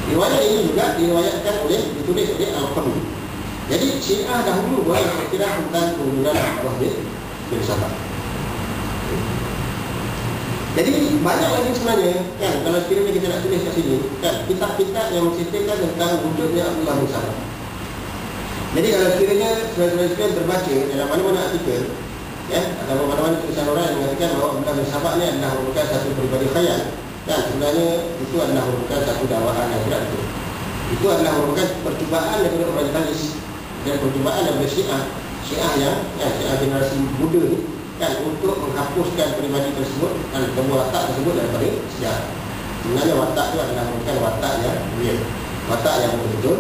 Riwayat ini juga diriwayatkan ditulis oleh Al-Qurni. Jadi Syiah dahulu berkira tentang kemunduran Abdullah bin Sabah. Jadi banyak lagi sebenarnya kan, kalau sekiranya kita nak tulis kat sini kan, kitab-kitab yang menceritakan tentang wujudnya Abdullah bin Sabah. Jadi kalau sekiranya saudara-saudara terbaca dalam mana-mana artikel ya, atau mana-mana tulisan orang yang mengatakan bahawa Abdullah bin Sabah ni adalah merupakan satu peribadi khayal, kan, sebenarnya itu adalah merupakan satu dakwaan yang tidak betul. Itu adalah merupakan percubaan daripada orientalis dan percubaan daripada Syiah yang Syiah generasi muda ni kan, untuk menghapuskan peribadi tersebut dan sebuah watak tersebut daripada sejarah. Sebenarnya watak itu adalah merupakan watak yang real, watak yang betul.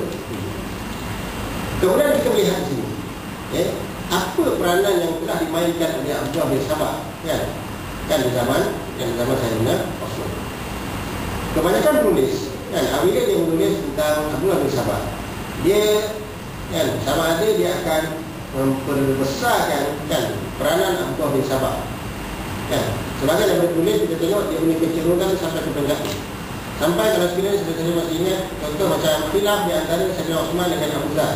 Kemudian kita melihat di sini apa peranan yang telah dimainkan oleh Abdullah bin Sabah kan di zaman Sayyidina Osman. Kebanyakan penulis kan, apabila dia menulis tentang Abdullah bin Sabah, dia kan, sama ada dia akan memperbesarkan kan peranan Abdullah bin Sabah kan. Sebagai daripada tulis kita tengok dia punya kecenderungan sampai ke peringkat ini. Sampai kalau sekiranya saya masih ingat contoh macam khilaf di antara Sayyidina Osman dengan Abu Dhar,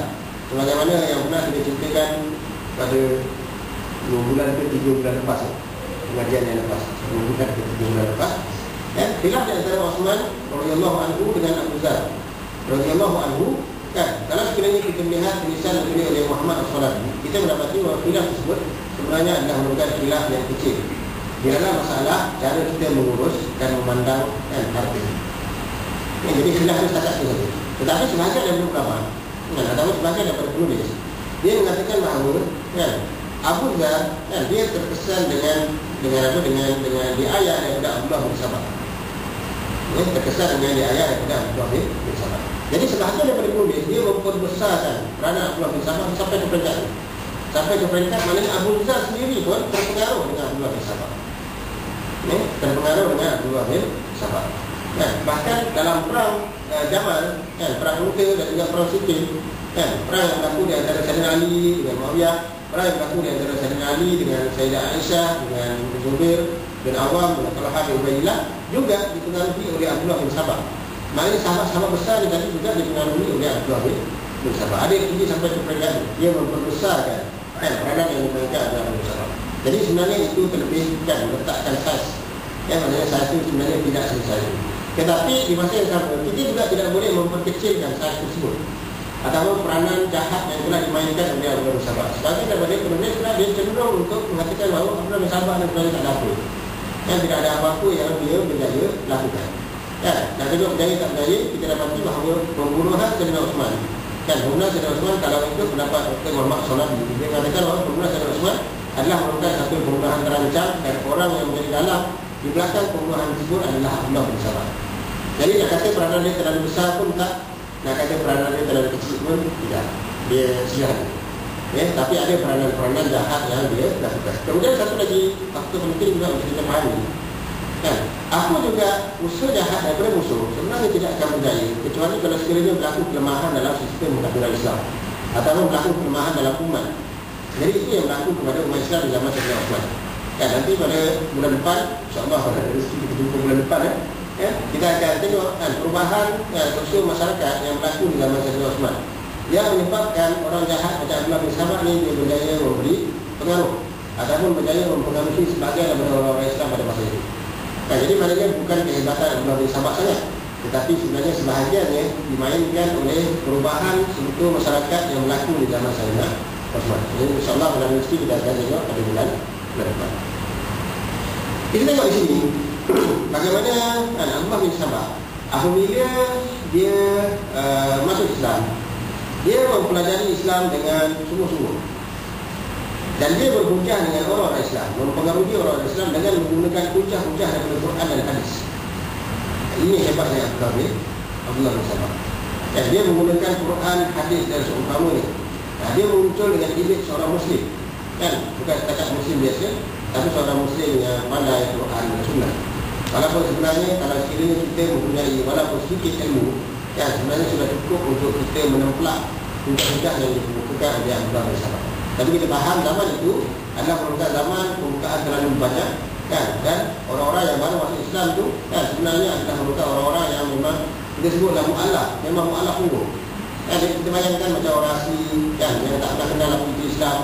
sebagaimana yang pernah kita ceritakan pada 2 bulan ke 3 bulan lepas pengajian yang lepas, 2 bulan ke 3 bulan lepas khilaf di antara Osman radhiyallahu anhu dengan Abu Dhar radhiyallahu anhu kan. Kalau sekiranya kita melihat tulisan yang oleh Muhammad As-Salafi, kita mendapati bahawa khilaf tersebut sebenarnya adalah merupakan khilaf yang kecil di dalam masalah cara kita mengurus dan memandang harta. Jadi khilaf itu setakat itu saja. Tetapi sebahagian daripada ulama atau sebahagian daripada penulis, dia mengatakan bahawa Abu Dhar dia terkesan dengan diayat daripada Abdullah bin Sabah. Terkesan dengan diayat daripada Abdullah bin Sabah. Jadi sebahagian daripada penulis dia memperbesarkan peranan Abdullah bin Sabah sampai ke peringkat ini. Sampai ke peringkat maknanya Abu Dhar sendiri pun terpengaruh dengan Abdullah bin Sabah. Terpengaruh dengan Abdullah bin Sabah. Bahkan dalam perang Jamal, perang Mu'tah dan juga perang Siffin, perang yang berlaku di antara Sayyidina Ali dengan Muawiyah, perang yang berlaku di antara Sayyidina Ali dengan Sayyidah Aisyah, dengan Zubair bin Awam, dengan Talha bin Ubaidillah, juga dipengaruhi oleh Abdullah bin Sabah. Maknanya sahabat-sahabat besar ni tadi juga dipengaruhi oleh Abdullah bin Sabah. Ada yang tinggi sampai ke peringkat ini, dia memperbesarkan peranan yang dimainkan Abdullah bin Sabah. Jadi sebenarnya itu terlebih meletakkan saiz, maknanya saiz itu sebenarnya tidak selesai. Tetapi di masa yang sama, kita juga tidak boleh memperkecilkan saiz tersebut ataupun peranan jahat yang telah dimainkan oleh Abdullah bin Sabah. Sebagai daripada penulis, dia cenderung untuk mengatakan bahawa Abdullah bin Sabah sebenarnya tak ada apa, tidak ada apa-apa yang dia berjaya lakukan. Dan kalau berjaya tak berjaya, kita dapati bahawa pembunuhan Sayyidina Osman pembunuhan Sayyidina Osman, kalau itu pendapat Dr. Muhammad As-Salafi, dia mengatakan bahawa pembunuhan Sayyidina Osman adalah merupakan satu pembunuhan terancam dan orang yang menjadi dalam di belakang pembunuhan tersebut adalah Abdullah bin Sabah. Jadi nak kata peranan dia terlalu besar pun tak, nak kata peranan dia terlalu kecil pun tidak, dia sihat. Tapi ada peranan-peranan jahat yang dia lakukan. Kemudian satu lagi faktor penting juga untuk kita fahami apa juga musuh jahat daripada musuh sebenarnya tidak akan berjaya kecuali kalau sekiranya berlaku kelemahan dalam sistem mengkafiran Islam ataupun berlaku kelemahan dalam umat. Jadi itu yang berlaku kepada umat Islam di zaman Sayyidina Osman. Nanti pada bulan depan, insyaAllah pada rezeki kita jumpa bulan depan kita akan tengok perubahan sosial masyarakat yang berlaku di zaman Sayyidina Osman yang menyebabkan orang jahat macam Abdullah bin Sabah ni dia berjaya memberi pengaruh ataupun berjaya mempengaruhi sebagian daripada orang-orang Islam pada masa itu. Jadi maknanya bukan kehebatan Abdullah bin Sabah saja, tetapi sebenarnya sebahagiannya dimainkan oleh perubahan struktur masyarakat yang berlaku di zaman Sayyidina Osman. Jadi insyaAllah dalam rezeki kita akan tengok pada bulan depan. Kita tengok di sini bagaimana Abdullah bin Sabah apabila dia masuk Islam, dia mempelajari Islam dengan sungguh-sungguh dan dia berhujah dengan orang-orang Islam, mempengaruhi orang-orang Islam dengan menggunakan hujah-hujah daripada Quran dan hadis. Ini hebatnya Abdullah bin Sabah. Dia menggunakan Quran, hadis dan seumpamanya. Dia muncul dengan imej seorang Muslim, bukan setakat Muslim biasa, tapi seorang Muslim yang pandai Quran dan Sunnah. Walaupun sebenarnya kalau sekiranya kita mempunyai walaupun sedikit ilmu, sebenarnya sudah cukup untuk kita menemplak hujah-hujah yang dikemukakan oleh Abdullah bin Sabah. Tapi kita faham zaman itu adalah merupakan zaman pembukaan terlalu banyak dan orang-orang yang baru masuk Islam itu sebenarnya adalah merupakan orang-orang yang memang Kita sebutlah mu'alaf, memang mu'alaf pun. Kita bayangkan macam orang asli kan, yang tak pernah kenal apa itu Islam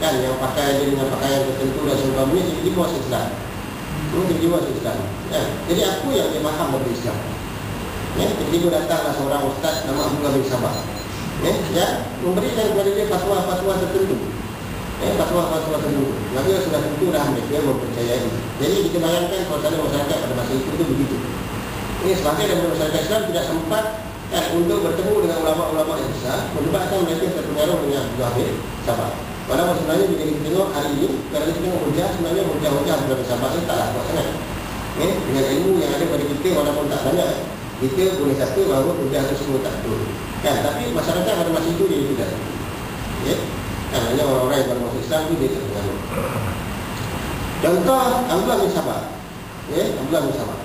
kan, yang pakai dia dengan pakaian tertentu dan sebagainya, tiba-tiba masuk Islam. Tiba-tiba masuk Islam kan? Jadi apa yang dia faham dari Islam? Tiba-tiba datanglah seorang ustaz nama Abdullah bin Sabah yang memberikan kepada dia fatwa-fatwa tertentu, fatwa-fatwa tertentu. Maka sudah tentu dah mereka mempercayai. Jadi kita bayangkan suasana masyarakat pada masa itu begitu. Sebagai dalam masyarakat Islam tidak sempat untuk bertemu dengan ulama-ulama yang besar, menyebabkan mereka terpengaruh dengan Abdullah bin Sabah. Walaupun sebenarnya bila kita tengok hari ini, kalau kita tengok hujah, sebenarnya hujah Abdullah bin Sabah ini taklah kuat sangat. Dengan ilmu yang ada pada kita walaupun tak banyak, kita boleh kata bahawa hujah itu semua tak betul. Tapi masyarakat pada masa itu dia tidak. Hanya orang-orang yang baru masuk Islam itu dia terpengaruh. Contoh Abdullah bin Sabah. Abdullah bin Sabah.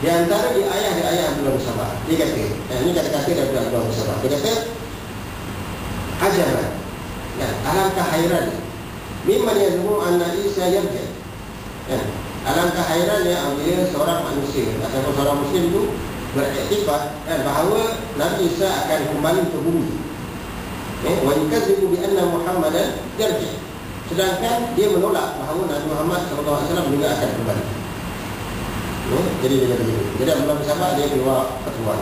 Di antara di ayah Abdullah bin Sabah, dia kata, ini kata-kata dari Abdullah bin Sabah. Dia kata, ajaran, alangkah hairan, mimman yazmu anna Isa yarja. Alangkah hairannya apabila seorang manusia atau seorang muslim itu beriktikad bahawa Nabi Isa akan kembali ke bumi. Wa yukadzibu bi anna Muhammadan yarja. Sedangkan dia menolak bahawa Nabi Muhammad SAW juga akan kembali. Jadi dia kata begitu. Jadi Abdullah bin Sabah dia keluar fatwa.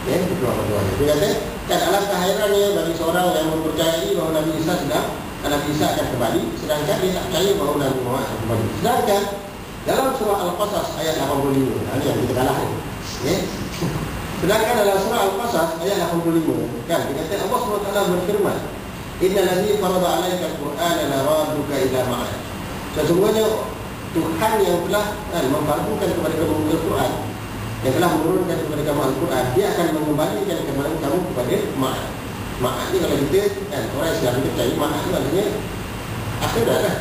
Dia kata, kan alangkah hairannya bagi seorang yang mempercayai bahawa Nabi Isa akan kembali, sedangkan dia tak percaya bahawa Nabi Muhammad akan kembali. Sedangkan dalam surah Al-Qasas ayat 85, ini yang kita kalah ni. Sedangkan dalam surah Al-Qasas ayat 85, kan dia kata Allah SWT berfirman, innal ladzi farada 'alaika al-Qur'ana la radduka ila ma'ad. Sesungguhnya Tuhan yang telah memfardukan kepada kamu Al-Quran, yang telah menurunkan kepada kamu Al-Quran, dia akan mengembalikan kepada kamu kepada ma'ad. Ma'ad ni kalau kita orang Islam kita percaya ma'ad ni maksudnya akhirat lah.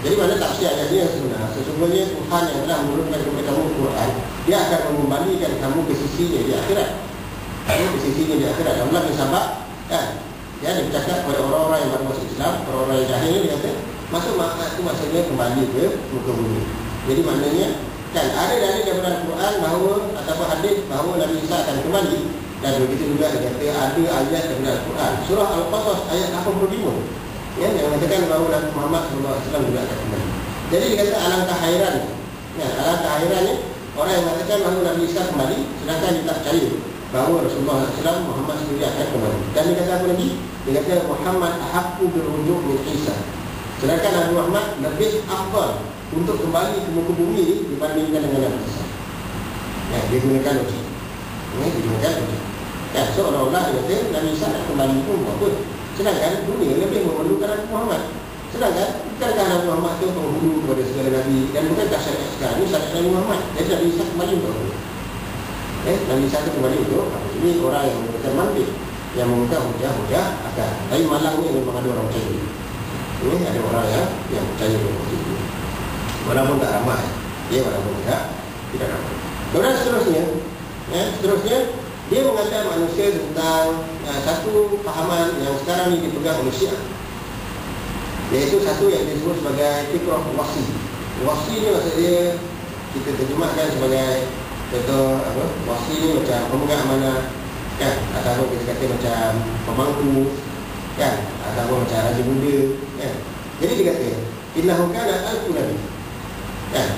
Jadi mana tafsir ayatnya sebenarnya, sesungguhnya Tuhan yang telah menurunkan kepada kamu Al-Quran, dia akan mengembalikan kamu ke sisinya di akhirat. Ke sisinya di akhirat. Allah bin Sabah dia bercakap kepada orang-orang yang baru masuk Islam, orang-orang yang jahil, dia kata masuk ma'ad itu maksudnya kembali ke muka bumi. Jadi maknanya ada dalil daripada Al-Quran bahawa ataupun hadis bahawa Nabi Isa akan kembali, dan begitu juga dia kata ada ayat daripada Al-Quran surah Al-Qasas ayat 85 yang mengatakan bahawa Nabi Muhammad SAW juga akan kembali. Jadi dia kata alangkah hairan, alangkah hairannya orang yang mengatakan bahawa Nabi Isa kembali sedangkan dia tak percaya bahawa Rasulullah SAW Muhammad sendiri akan kembali. Dan dia kata apa lagi? Dia kata Muhammad ahaqqu birrujuk min Isa. Sedangkan Nabi Muhammad lebih afdal untuk kembali ke muka bumi dibandingkan dengan Nabi Isa. Dia gunakan logik. Seolah-olah dia kata Nabi Isa nak kembali pun apa. Sedangkan dunia lebih memerlukan Nabi Muhammad. Sedangkan bukankah Nabi Muhammad itu penghulu kepada segala Nabi, dan bukankah syariat sekarang ini syariat Nabi Muhammad. Jadi Nabi Isa kembali untuk apa? Nabi Isa itu kembali untuk apa? Ini orang yang menggunakan mantik, yang menggunakan hujah-hujah akan. Tapi malangnya memang ada orang macam ini. Ini ada orang yang percaya seperti itu. Walaupun tak ramai, walaupun tidak ramai. Kemudian seterusnya, dia mengajak manusia tentang satu pahaman yang sekarang ini dipegang oleh Syiah, iaitu satu yang disebut sebagai fikrah wasi. Wasi ni maksudnya kita terjemahkan sebagai contoh apa? Wasi ni macam pemegang amanah, kan? Atau kita kata macam pemangku, kan? Atau macam raja muda, kan? Jadi dia kata innahu kana alfu nabi, kan?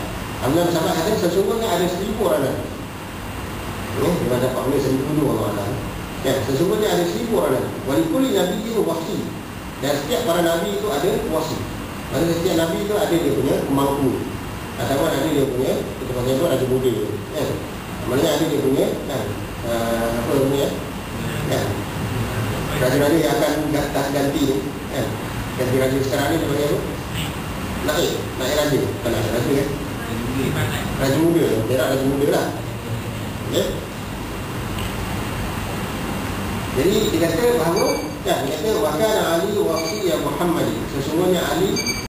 Abdullah bin Sabah kata sesungguhnya ada 1000 orang nabi. Dia dapat oleh 1000 orang nabi. Ya, sesungguhnya ada 1000 orang nabi. Walikulli nabiyyin wasi. Dan setiap para nabi itu ada wasi. Maksudnya setiap nabi itu ada dia punya pemangku, ataupun ada dia punya, kita panggil itu raja muda, kan? Maksudnya ada dia punya apa namanya, kan? Raja-raja yang akan ganti, kan? Ganti raja sekarang ni dia panggil apa? Naik raja. Bukan naik raja, kan? Raja muda. Dia nak raja muda lah. Okay? Jadi dia kata bahawa dia kata wakana Ali wasi ya Muhammadi, sesungguhnya Ali